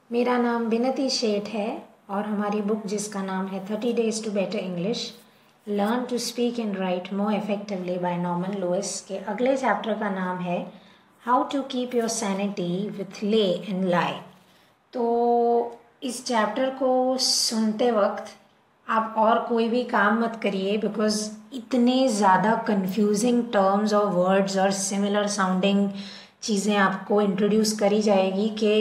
मेरा नाम विनती शेठ है और हमारी बुक जिसका नाम है 30 Days to Better English learn to speak and write more effectively by Norman Lewis के अगले चैप्टर का नाम है how to keep your sanity with lay and lie. तो इस चैप्टर को सुनते वक्त आप और कोई भी काम मत करिए बिकॉज इतने ज़्यादा कंफ्यूजिंग टर्म्स और वर्ड्स और सिमिलर साउंडिंग चीज़ें आपको इंट्रोड्यूस करी जाएगी कि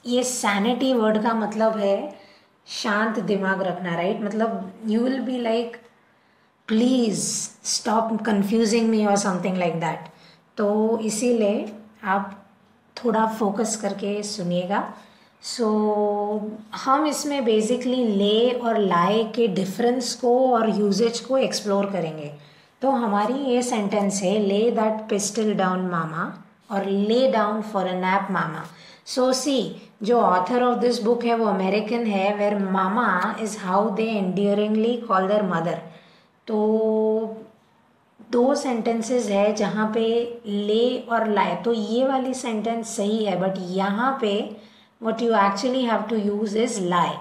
ये सैनिटी वर्ड का मतलब है शांत दिमाग रखना, राइट? मतलब you will be like please stop confusing me और समथिंग लाइक दैट। तो इसीलिए आप थोड़ा फोकस करके सुनिएगा। हम इसमें बेसिकली ले और लाए के डिफरेंस को और यूजेज को एक्सप्लोर करेंगे। तो हमारी ये सेंटेंस है ले दैट पिस्टल डाउन मामा और lay down for a nap mama. So see, जो ऑथर ऑफ दिस बुक है वो अमेरिकन है, where mama is how they endearingly call their mother. तो दो सेंटेंसेस है जहाँ पे ले और लाए, तो ये वाली सेंटेंस सही है बट यहाँ पे what you actually have to use is lie.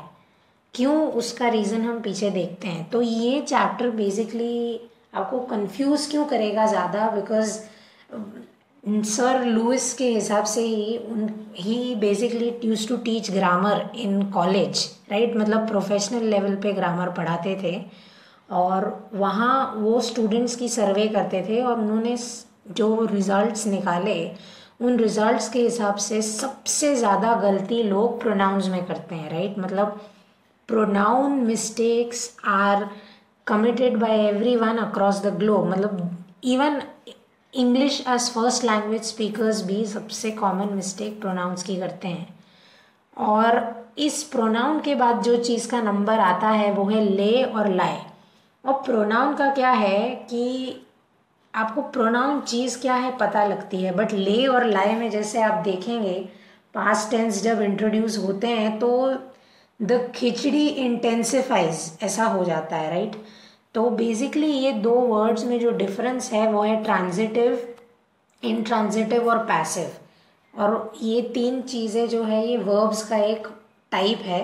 क्यों, उसका रीज़न हम पीछे देखते हैं। तो ये चैप्टर बेसिकली आपको कंफ्यूज क्यों करेगा ज़्यादा, बिकॉज सर लुइस के हिसाब से ही basically use to teach grammar in college, right? मतलब प्रोफेशनल लेवल पे ग्रामर पढ़ाते थे और वहाँ वो स्टूडेंट्स की सर्वे करते थे और उन्होंने जो रिजल्ट्स निकाले उन रिजल्ट्स के हिसाब से सबसे ज़्यादा गलती लोग प्रोनाउंस में करते हैं, राइट? मतलब pronoun mistakes are committed by everyone across the globe. मतलब even English as first language speakers भी सबसे कॉमन मिस्टेक प्रोनाउंस की करते हैं। और इस प्रोनाउन के बाद जो चीज़ का नंबर आता है वो है ले और लाए। और प्रोनाउन का क्या है कि आपको प्रोनाउन चीज़ क्या है पता लगती है, बट ले और लाए में जैसे आप देखेंगे पास्ट टेंस जब इंट्रोड्यूस होते हैं तो द खिचड़ी इंटेंसिफाइज ऐसा हो जाता है, राइट? तो बेसिकली ये दो वर्ड्स में जो डिफरेंस है वो है ट्रांजिटिव, इंट्रांजिटिव और पैसिव। और ये तीन चीज़ें जो है ये वर्ब्स का एक टाइप है।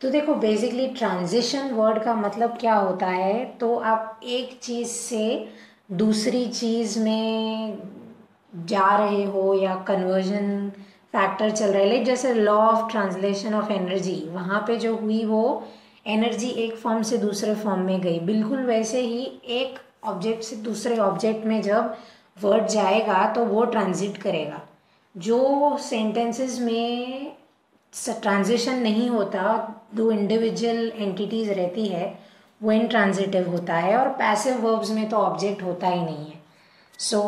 तो देखो बेसिकली ट्रांजिशन वर्ड का मतलब क्या होता है, तो आप एक चीज़ से दूसरी चीज़ में जा रहे हो या कन्वर्जन फैक्टर चल रहा है, लाइक जैसे law of translation of energy, वहाँ पे जो हुई वो एनर्जी एक फॉर्म से दूसरे फॉर्म में गई। बिल्कुल वैसे ही एक ऑब्जेक्ट से दूसरे ऑब्जेक्ट में जब वर्ड जाएगा तो वो ट्रांजिट करेगा। जो सेंटेंसेस में ट्रांजिशन नहीं होता, दो इंडिविजुअल एंटिटीज रहती है, वो इंट्रांजिटिव होता है। और पैसिव वर्ब्स में तो ऑब्जेक्ट होता ही नहीं है। So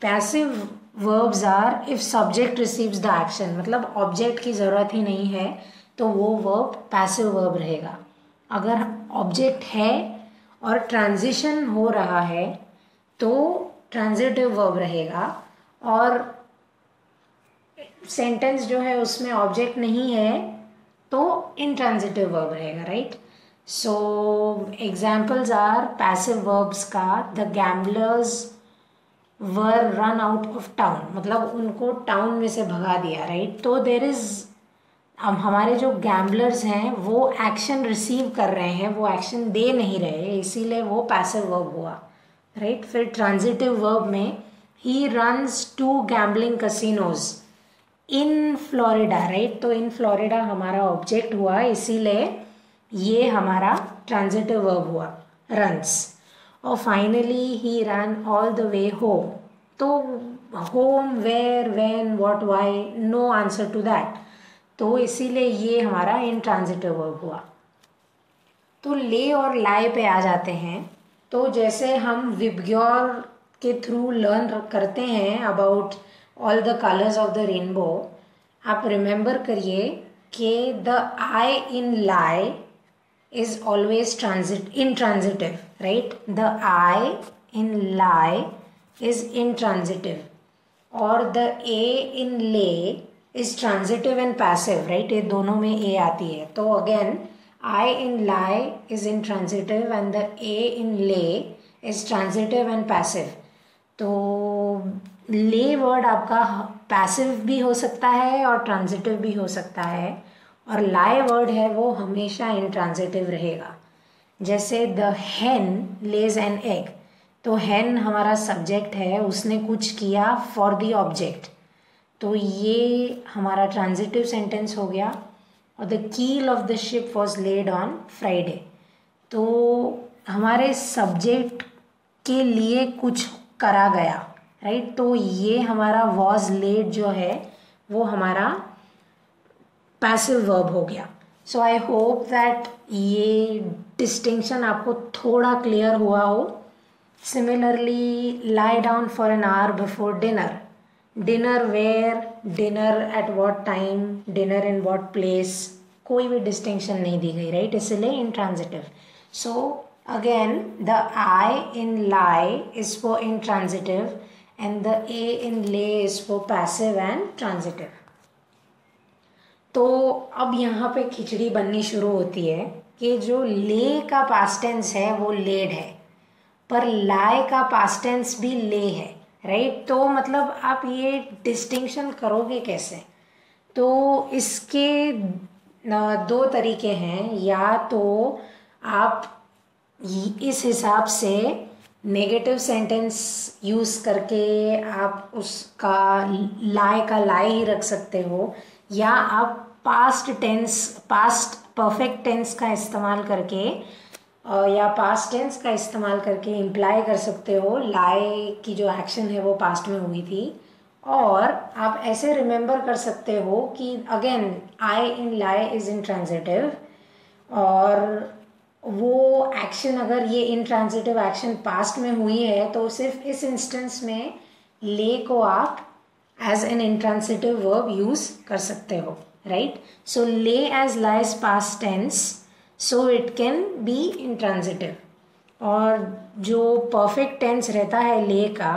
passive verbs are if subject receives the action, मतलब ऑब्जेक्ट की ज़रूरत ही नहीं है तो वो वर्ब पैसिव वर्ब रहेगा। अगर ऑब्जेक्ट है और ट्रांजिशन हो रहा है तो ट्रांजिटिव वर्ब रहेगा। और सेंटेंस जो है उसमें ऑब्जेक्ट नहीं है तो इंट्रांजिटिव वर्ब रहेगा, right? So examples are passive verbs का, the gamblers were run out of town, मतलब उनको टाउन में से भगा दिया, राइट? तो देर इज, अब हमारे जो गैम्बलर्स हैं वो एक्शन रिसीव कर रहे हैं, वो एक्शन दे नहीं रहे, इसीलिए वो पैसिव वर्ब हुआ, राइट? फिर ट्रांजिटिव वर्ब में he runs to gambling casinos in Florida, right? तो इन फ्लोरिडा हमारा ऑब्जेक्ट हुआ, इसीलिए ये हमारा ट्रांजिटिव वर्ब हुआ, रन्स। और finally he ran all the way home, तो home where when what why, no answer to that, तो इसीलिए ये हमारा इंट्रांजिटिव वर्ब हुआ। तो ले और लाए पे आ जाते हैं। तो जैसे हम विबग्योर के थ्रू लर्न करते हैं about all the colours of the rainbow, आप रिमेंबर करिए कि the I in lie is always intransitive, right? The I in lie is intransitive, और the A in lay is transitive and passive, right? ये दोनों में A आती है। तो again I in lie is intransitive and the A in lay is transitive and passive। तो ले word आपका पैसिव भी हो सकता है और ट्रांजिटिव भी हो सकता है, और लाई वर्ड है वो हमेशा इंट्रांजिटिव रहेगा। जैसे द हेन लेज एन एग, तो हेन हमारा सब्जेक्ट है, उसने कुछ किया फॉर द ऑब्जेक्ट, तो ये हमारा ट्रांजिटिव सेंटेंस हो गया। और द कील of the ship was laid on Friday, तो हमारे सब्जेक्ट के लिए कुछ करा गया, राइट। तो ये हमारा वॉज लेड जो है वो हमारा पैसिव वर्ब हो गया। सो आई होप दैट ये डिस्टिंक्शन आपको थोड़ा क्लियर हुआ हो। Similarly, lie down for an hour before dinner, dinner where, dinner at what time, dinner in what place, कोई भी डिस्टिंक्शन नहीं दी गई, राइट, इसलिए intransitive. So again the I in lie is for intransitive and the A in lay is for passive and transitive. तो अब यहाँ पे खिचड़ी बननी शुरू होती है कि जो ले का पास्ट टेंस है वो लेड है, पर लाई का पास्ट टेंस भी ले है, राइट। तो मतलब आप ये डिस्टिंक्शन करोगे कैसे? तो इसके दो तरीके हैं। या तो आप इस हिसाब से नेगेटिव सेंटेंस यूज़ करके आप उसका लाई का लाई ही रख सकते हो, या आप past tense, past perfect tense का इस्तेमाल करके या पास्ट टेंस का इस्तेमाल करके इम्प्लाई कर सकते हो लाई की जो एक्शन है वो पास्ट में हुई थी। और आप ऐसे रिमेंबर कर सकते हो कि again I in lie is intransitive, और वो एक्शन अगर ये इंट्रांजिटिव एक्शन पास्ट में हुई है तो सिर्फ इस इंस्टेंस में ले को आप as an intransitive verb use कर सकते हो, right. So lay as lies past tense, so it can be intransitive. और जो परफेक्ट टेंस रहता है ले का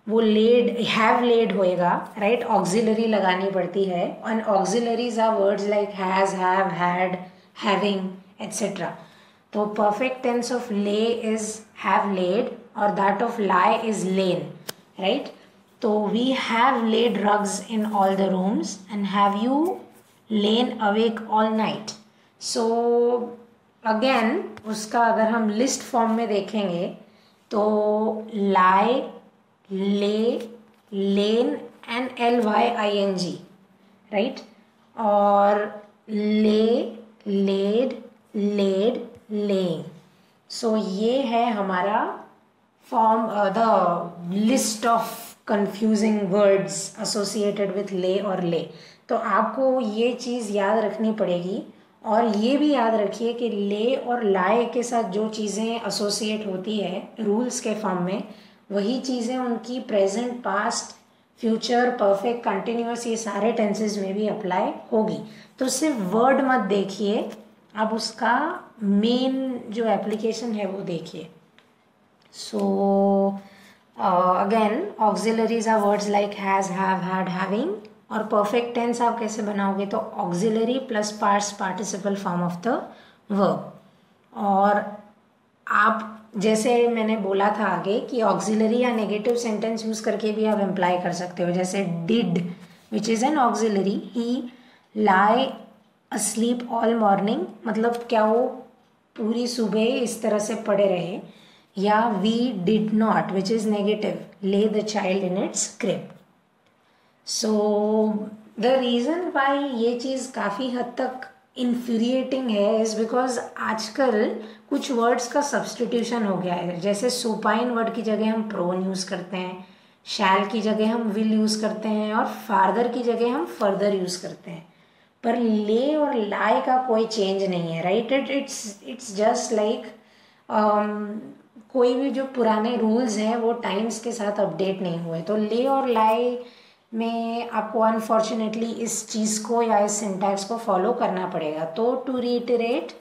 वो लेड, हैव लेड होएगा, राइट। ऑक्सिलरी लगानी पड़ती है, and auxiliaries are words like has, have, had, having etcetera. तो perfect tense of lay is have laid और that of lie is lain, right. तो we have led rugs in all the rooms and have you lain awake all night? So again उसका अगर हम list form में देखेंगे तो lie, lay, lane and LYING, right. और ले, lead, lead, laying. सो ये है हमारा form, the list of confusing words associated with ले और ले। तो आपको ये चीज़ याद रखनी पड़ेगी, और ये भी याद रखिए कि ले और लाए के साथ जो चीज़ें एसोसिएट होती है रूल्स के फॉर्म में, वही चीज़ें उनकी present, past, future, perfect, continuous, ये सारे टेंसेस में भी अप्लाई होगी। तो सिर्फ वर्ड मत देखिए, आप उसका मेन जो एप्लीकेशन है वो देखिए। So again auxiliaries are words like has, have, had, having. और परफेक्ट टेंस आप कैसे बनाओगे? तो auxiliary plus past participle form of the verb. और आप जैसे मैंने बोला था आगे कि ऑक्सिलरी या नेगेटिव सेंटेंस यूज करके भी आप एम्प्लाई कर सकते हो, जैसे did which is an auxiliary, he lie asleep all morning, मतलब क्या वो पूरी सुबह इस तरह से पड़े रहे। या we did not which is negative, lay the child in its crib. So the reason why ये चीज़ काफ़ी हद तक इन्फ्यूरिएटिंग है इज़ बिकॉज आजकल कुछ वर्ड्स का सब्सटीट्यूशन हो गया है। जैसे सुपाइन वर्ड की जगह हम प्रोन यूज़ करते हैं, शैल की जगह हम विल यूज़ करते हैं, और फादर की जगह हम फर्दर यूज़ करते हैं। पर ले और लाई का कोई चेंज नहीं है, राइट। इट्स जस्ट लाइक कोई भी जो पुराने रूल्स हैं वो टाइम्स के साथ अपडेट नहीं हुए। तो ले और लाई में आपको अनफॉर्चुनेटली इस चीज़ को या इस सिंटैक्स को फॉलो करना पड़ेगा। तो to reiterate,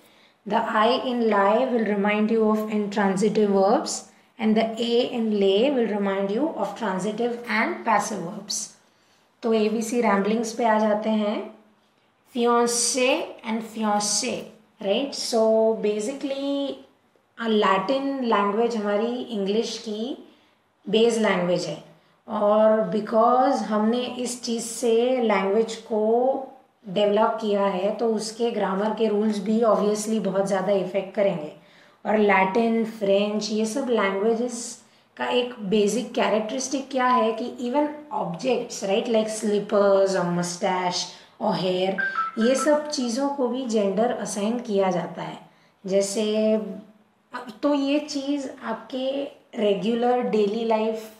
the I in lie will remind you of intransitive verbs and the A in lay will remind you of transitive and passive verbs. तो ABC रैम्बलिंग्स पे आ जाते हैं। Fiancé and fiancée, right. So basically Latin language हमारी English की base language है, और because हमने इस चीज़ से लैंग्वेज को डेवलप किया है तो उसके ग्रामर के रूल्स भी ऑब्वियसली बहुत ज़्यादा इफ़ेक्ट करेंगे। और लैटिन, फ्रेंच, ये सब लैंग्वेजेस का एक बेसिक कैरेक्टरिस्टिक क्या है कि even objects, right, like slippers और मस्टैश और हेयर, ये सब चीज़ों को भी जेंडर असाइन किया जाता है। जैसे तो ये चीज़ आपके regular daily life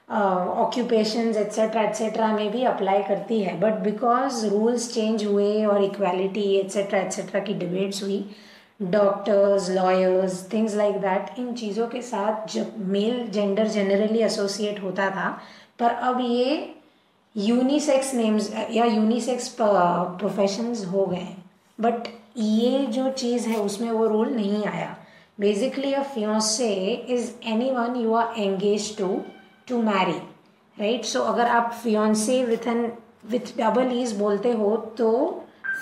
occupations etcetera में भी अप्लाई करती है, बट बिकॉज रूल्स चेंज हुए और इक्वालिटी एट्सेट्रा की डिबेट्स हुई, doctors, lawyers, things like that, इन चीज़ों के साथ जब मेल जेंडर जनरली एसोसिएट होता था, पर अब ये यूनिसेक्स नेम्स या यूनिसेक्स प्रोफेशंस हो गए हैं। बट ये जो चीज़ है उसमें वो रूल नहीं आया। Basically a fiancé is anyone you are engage to marry, right. So अगर आप फियांसे विथ डबल ईज बोलते हो तो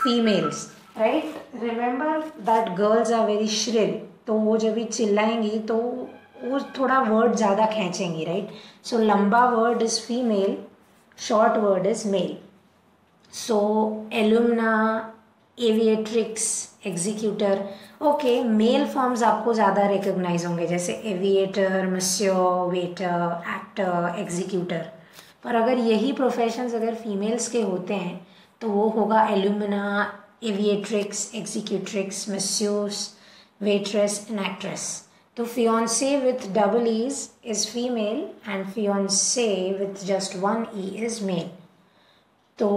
females, right, remember that girls are very shrill, तो वो जब भी चिल्लाएंगी तो वो थोड़ा वर्ड ज़्यादा खींचेंगी, राइट। सो लंबा word is female, short word is male. So alumna, aviatrix, executor, okay, male forms आपको ज़्यादा रिकग्नाइज होंगे, जैसे aviator, masseur, waiter, actor, executor. पर अगर यही प्रोफेशंस अगर फीमेल्स के होते हैं तो वो होगा एल्यूमिना, एविएट्रिक्स, एग्जीक्यूट्रिक्स, मस्योर्स, वेट्रेस एंड एक्ट्रेस। तो fiancé with double E's is female and fiancé with just one E is male. तो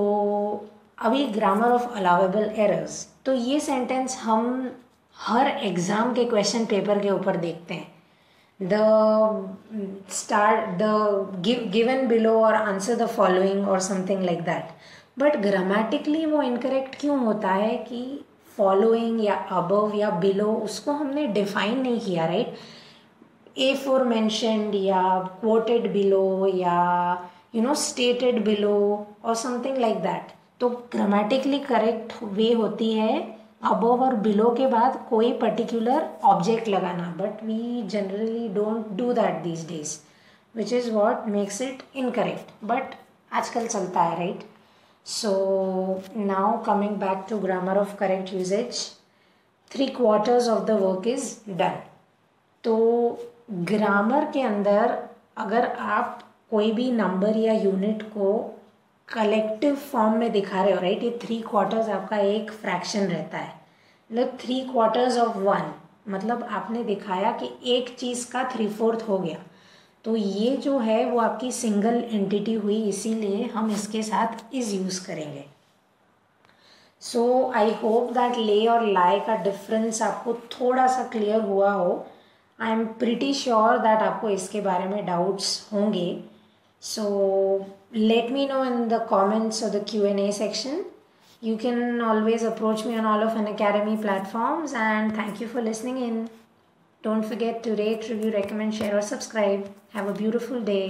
अभी ग्रामर ऑफ अलाउेबल एरर्स, तो ये सेंटेंस हम हर एग्ज़ाम के क्वेश्चन पेपर के ऊपर देखते हैं। गिवन बिलो और आंसर द फॉलोइंग और something like that. But grammatically वो इनकरेक्ट क्यों होता है कि फॉलोइंग या अबव या बिलो उसको हमने डिफाइन नहीं किया, राइट। ए फोर मैंशनड या क्वोटेड बिलो या स्टेटेड बिलो और समथिंग लाइक दैट। तो ग्रामेटिकली करेक्ट वे होती है अबव और बिलो के बाद कोई पर्टिकुलर ऑब्जेक्ट लगाना, but we generally don't do that these days, which is what makes it incorrect, but आजकल चलता है, right. So now coming back to grammar of correct usage, 3/4 of the work is done. तो grammar के अंदर अगर आप कोई भी नंबर या यूनिट को कलेक्टिव फॉर्म में दिखा रहे हो, राइट, ये 3/4 आपका एक फ्रैक्शन रहता है, मतलब 3/4 of 1, मतलब आपने दिखाया कि एक चीज़ का 3/4 हो गया। तो ये जो है वो आपकी सिंगल एंटिटी हुई, इसीलिए हम इसके साथ इज यूज़ करेंगे। सो आई होप दैट ले और लाई का डिफरेंस आपको थोड़ा सा क्लियर हुआ हो। I am pretty sure that आपको इसके बारे में डाउट्स होंगे। So let me know in the comments और the Q&A section. You can always approach me on all of Unacademy platforms, and thank you for listening in. Don't forget to rate, review, recommend, share or subscribe. Have a beautiful day.